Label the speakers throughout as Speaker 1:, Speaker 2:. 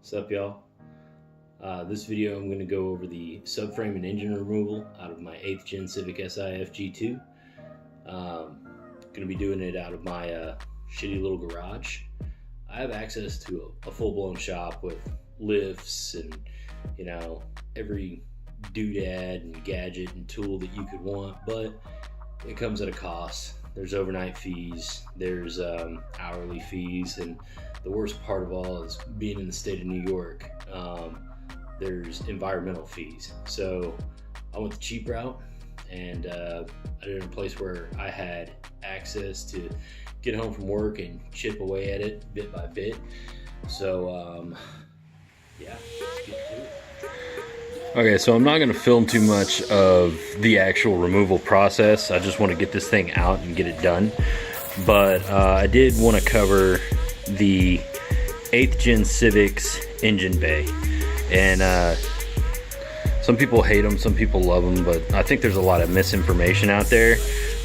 Speaker 1: What's up, y'all? This video I'm going to go over the subframe and engine removal out of my 8th Gen Civic SIF G2. Going to be doing it out of my shitty little garage. I have access to a full-blown shop with lifts and, you know, every doodad and gadget and tool that you could want, but it comes at a cost. There's overnight fees, there's hourly fees, and the worst part of all is being in the state of New York, there's environmental fees. So I went the cheap route, and I did it in a place where I had access to get home from work and chip away at it bit by bit. So yeah, let's get to it. Okay, so I'm not going to film too much of the actual removal process. I just want to get this thing out and get it done. But I did want to cover the 8th Gen Civic's engine bay. And some people hate them, some people love them, but I think there's a lot of misinformation out there.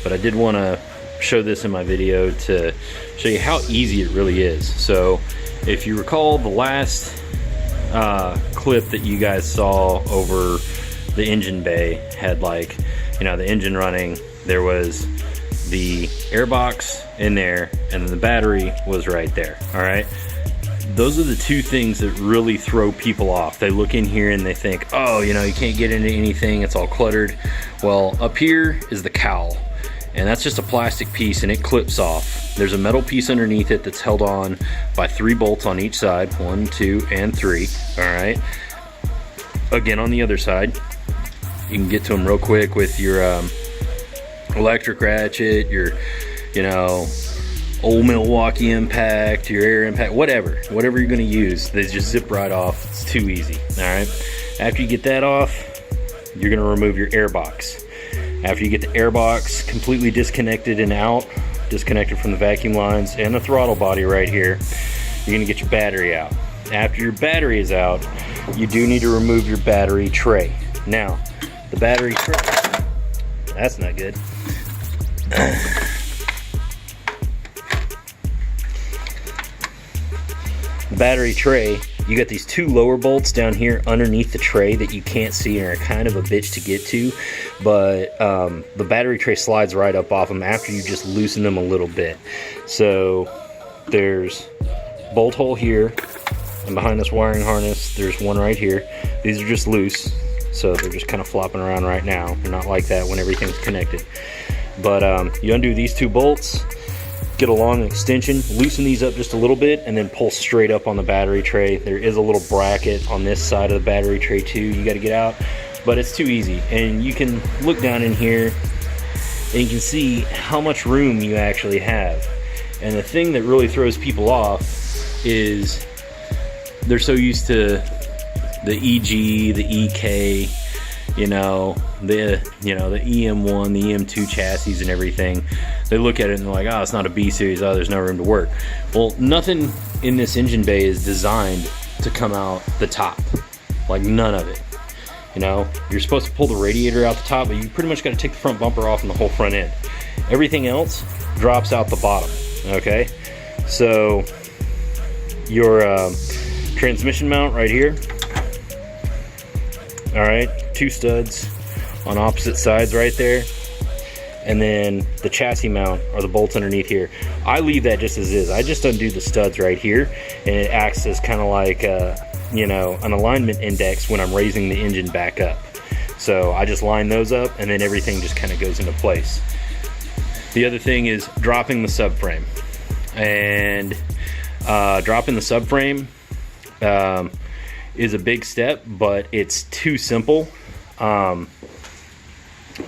Speaker 1: But I did want to show this in my video to show you how easy it really is. So if you recall the last clip that you guys saw over the engine bay had, like, you know, the engine running, there was the airbox in there, and then the battery was right there. All right, those are the two things that really throw people off. They look in here and they think, oh, you know, you can't get into anything, it's all cluttered. Well, up here is the cowl, and that's just a plastic piece, and it clips off. There's a metal piece underneath it that's held on by 3 bolts on each side, 1, 2, and 3. All right. Again, on the other side, you can get to them real quick with your electric ratchet, your, you know, old Milwaukee impact, your air impact, whatever you're going to use. They just zip right off. It's too easy. All right. After you get that off, you're going to remove your air box. After you get the air box completely disconnected and out, disconnected from the vacuum lines and the throttle body right here, you're going to get your battery out. After your battery is out, you do need to remove your battery tray. Now, the battery tray, that's not good. The battery tray, you got these 2 lower bolts down here underneath the tray that you can't see and are kind of a bitch to get to, but the battery tray slides right up off them after you just loosen them a little bit. So there's bolt hole here, and behind this wiring harness there's one right here. These are just loose, so they're just kind of flopping around right now. They're not like that when everything's connected. But you undo these 2 bolts, get a long extension, loosen these up just a little bit, and then pull straight up on the battery tray. There is a little bracket on this side of the battery tray too you got to get out, but it's too easy. And you can look down in here and you can see how much room you actually have. And the thing that really throws people off is they're so used to the EG, the EK, you know, the EM1, the EM2 chassis and everything. They look at it and they're like, oh, it's not a B series, oh, there's no room to work. Well, nothing in this engine bay is designed to come out the top. Like, none of it. You know, you're supposed to pull the radiator out the top, but you pretty much got to take the front bumper off and the whole front end. Everything else drops out the bottom, okay? So your transmission mount right here, all right, 2 studs on opposite sides right there, and then the chassis mount or the bolts underneath here. I leave that just as is. I just undo the studs right here, and it acts as kind of like you know, an alignment index when I'm raising the engine back up. So I just line those up, and then everything just kind of goes into place. The other thing is dropping the subframe, and dropping the subframe is a big step, but it's too simple.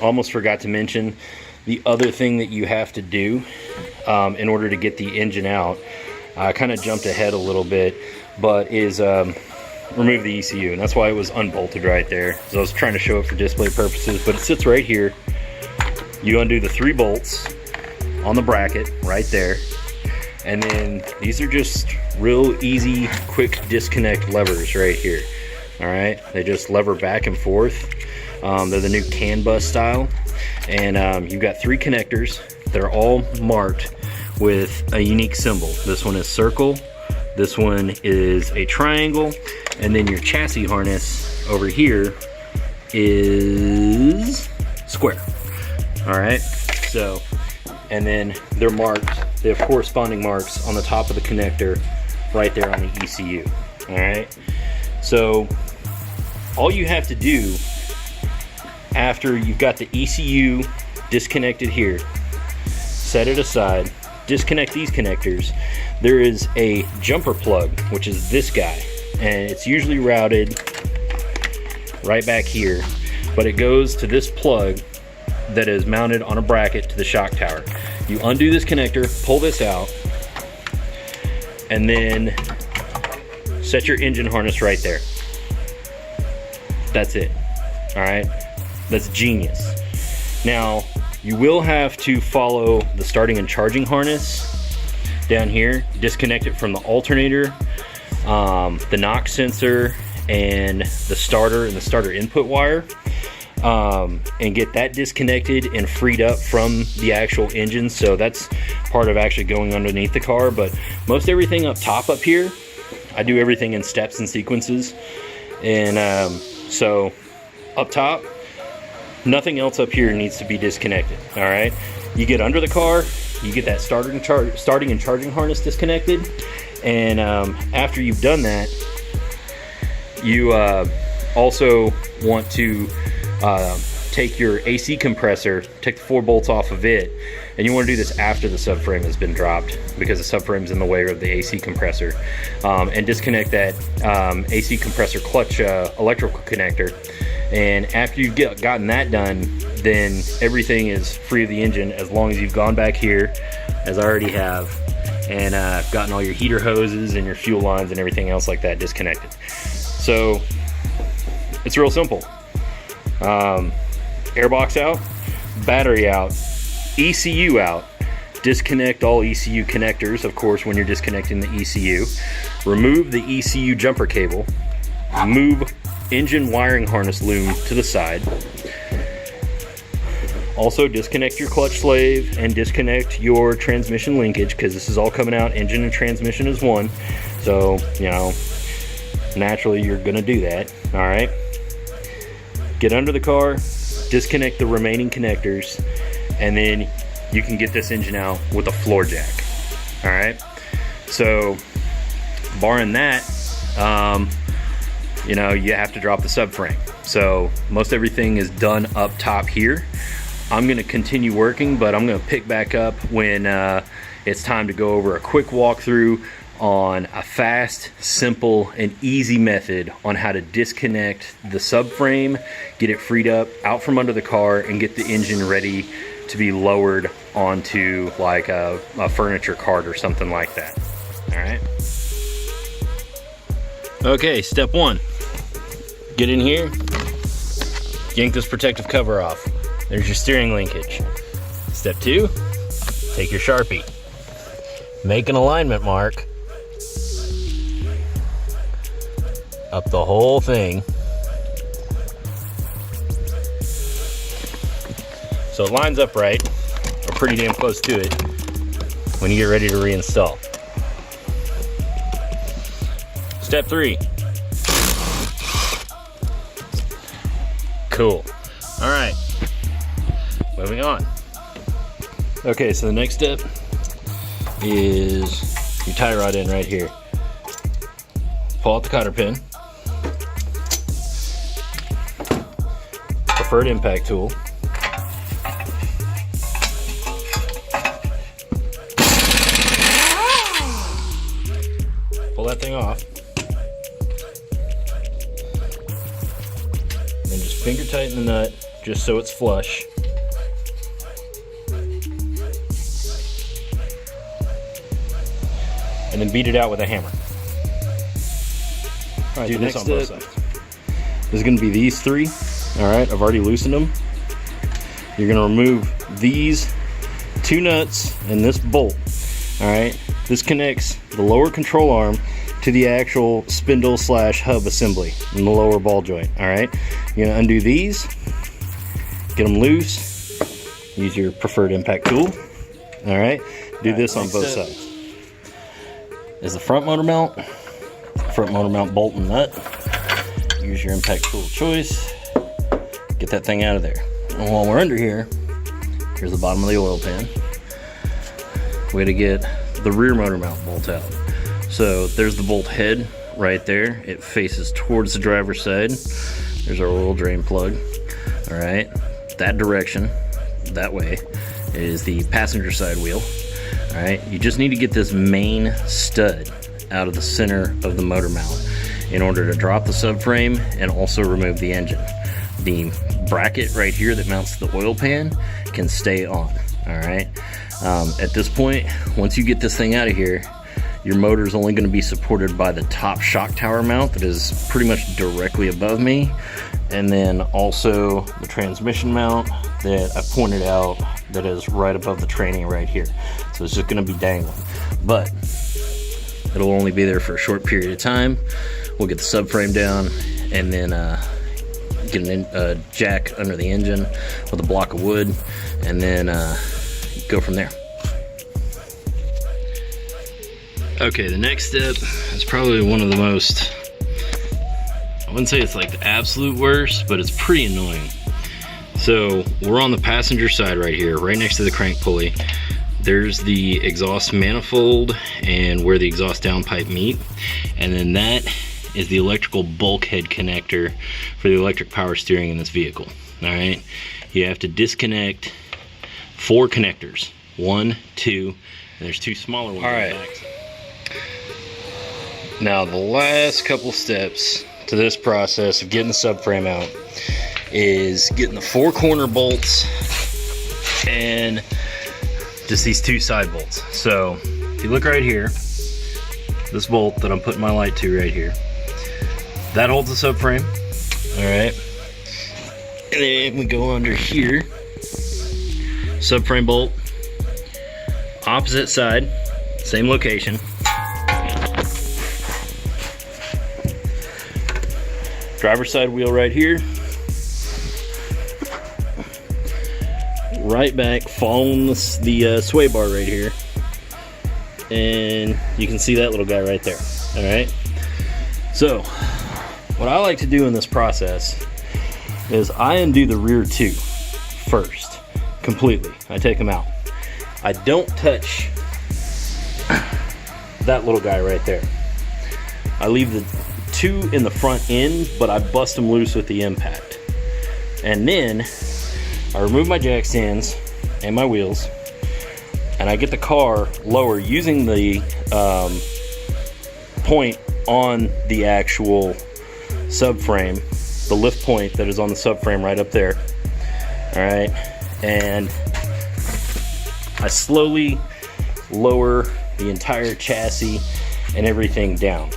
Speaker 1: Almost forgot to mention the other thing that you have to do in order to get the engine out. I kind of jumped ahead a little bit, but is remove the ECU, and that's why it was unbolted right there. So I was trying to show it for display purposes, but it sits right here. You undo the 3 bolts on the bracket right there, and then these are just real easy, quick disconnect levers right here. All right, they just lever back and forth. They're the new CAN bus style, and you've got 3 connectors. They're all marked with a unique symbol. This one is circle, This one is a triangle, and then your chassis harness over here is square. All right, so, and then they're marked, they have corresponding marks on the top of the connector right there on the ECU. All right, so all you have to do after you've got the ECU disconnected here, set it aside, disconnect these connectors. There is a jumper plug, which is this guy, and it's usually routed right back here, but it goes to this plug that is mounted on a bracket to the shock tower. You undo this connector, pull this out, and then set your engine harness right there. That's it. All right, that's genius. Now, you will have to follow the starting and charging harness down here, disconnect it from the alternator, the knock sensor, and the starter and the starter input wire, and get that disconnected and freed up from the actual engine. So that's part of actually going underneath the car, but most everything up top up here, I do everything in steps and sequences. And so up top, nothing else up here needs to be disconnected. All right, you get under the car, you get that starting and charging harness disconnected, and after you've done that, you also want to take your AC compressor, take the 4 bolts off of it, and you want to do this after the subframe has been dropped, because the subframe's in the way of the AC compressor, and disconnect that AC compressor clutch electrical connector. And after you've gotten that done, then everything is free of the engine, as long as you've gone back here, as I already have, and gotten all your heater hoses and your fuel lines and everything else like that disconnected. So it's real simple. Airbox out, battery out, ECU out. Disconnect all ECU connectors, of course, when you're disconnecting the ECU. Remove the ECU jumper cable. Move engine wiring harness loom to the side. Also disconnect your clutch slave and disconnect your transmission linkage, because this is all coming out engine and transmission as one. So, you know, naturally you're gonna do that. All right, get under the car, disconnect the remaining connectors, and then you can get this engine out with a floor jack. All right, so barring that, you know, you have to drop the subframe. So most everything is done up top here. I'm gonna continue working, but I'm gonna pick back up when it's time to go over a quick walkthrough on a fast, simple, and easy method on how to disconnect the subframe, get it freed up out from under the car, and get the engine ready to be lowered onto like a furniture cart or something like that. All right. Okay, step 1. Get in here, yank this protective cover off. There's your steering linkage. Step 2, take your Sharpie, make an alignment mark up the whole thing so it lines up right, or pretty damn close to it, when you get ready to reinstall. Step 3. Cool. All right, moving on. Okay, so the next step is your tie rod in right here. Pull out the cotter pin, preferred impact tool, pull that thing off, and just finger tighten the nut just so it's flush. And then beat it out with a hammer. All right, do this on both sides. This is going to be these 3. All right, I've already loosened them. You're going to remove these 2 nuts and this bolt. All right, this connects the lower control arm to the actual spindle / hub assembly in the lower ball joint. All right, you're going to undo these, get them loose, use your preferred impact tool. All right, do this on both sides. is the front motor mount bolt and nut. Use your impact tool of choice. Get that thing out of there. And while we're under here, here's the bottom of the oil pan. Way to get the rear motor mount bolt out. So there's the bolt head right there. It faces towards the driver's side. There's our oil drain plug. All right, that direction, that way, is the passenger side wheel. All right, you just need to get this main stud out of the center of the motor mount in order to drop the subframe and also remove the engine. The bracket right here that mounts the oil pan can stay on. All right, at this point, once you get this thing out of here, your motor is only going to be supported by the top shock tower mount that is pretty much directly above me, and then also the transmission mount that I pointed out that is right above the training right here. So it's just going to be dangling, but it'll only be there for a short period of time. We'll get the subframe down and then get a jack under the engine with a block of wood, and then go from there. Okay, the next step is probably one of the most, I wouldn't say it's like the absolute worst, but it's pretty annoying. So we're on the passenger side right here, right next to the crank pulley. There's the exhaust manifold and where the exhaust downpipe meet. And then that is the electrical bulkhead connector for the electric power steering in this vehicle. All right, you have to disconnect 4 connectors. 1, 2, and there's 2 smaller ones. All right. Now the last couple steps to this process of getting the subframe out is getting the 4 corner bolts and just these 2 side bolts. So if you look right here, this bolt that I'm putting my light to right here, that holds the subframe. All right, and then we go under here, subframe bolt, opposite side, same location. Driver's side wheel right here. Right back, following the sway bar right here. And you can see that little guy right there. All right. So what I like to do in this process is I undo the rear 2 first, completely. I take them out. I don't touch that little guy right there. I leave the 2 in the front end, but I bust them loose with the impact. And then I remove my jack stands and my wheels, and I get the car lower using the point on the actual subframe, the lift point that is on the subframe right up there. All right, and I slowly lower the entire chassis and everything down.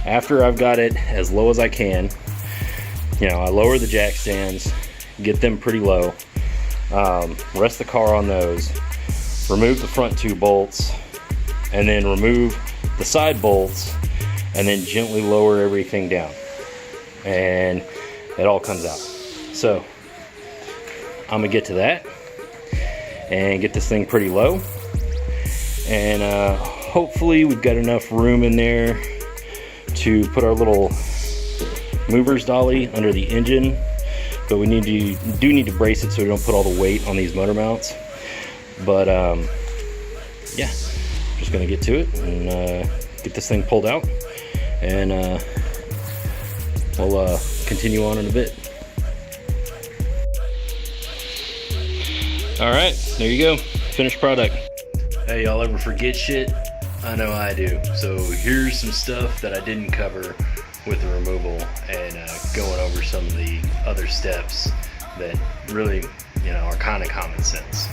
Speaker 1: After I've got it as low as I can, you know, I lower the jack stands, get them pretty low, rest the car on those, remove the front 2 bolts, and then remove the side bolts, and then gently lower everything down, and it all comes out. So I'm gonna get to that and get this thing pretty low, and hopefully we've got enough room in there to put our little movers dolly under the engine, but we do need to brace it so we don't put all the weight on these motor mounts. But yeah, just gonna get to it and get this thing pulled out, and we'll continue on in a bit. All right, there you go, finished product. Hey, y'all ever forget shit? I know I do. So here's some stuff that I didn't cover with the removal, and going over some of the other steps that really, you know, are kind of common sense.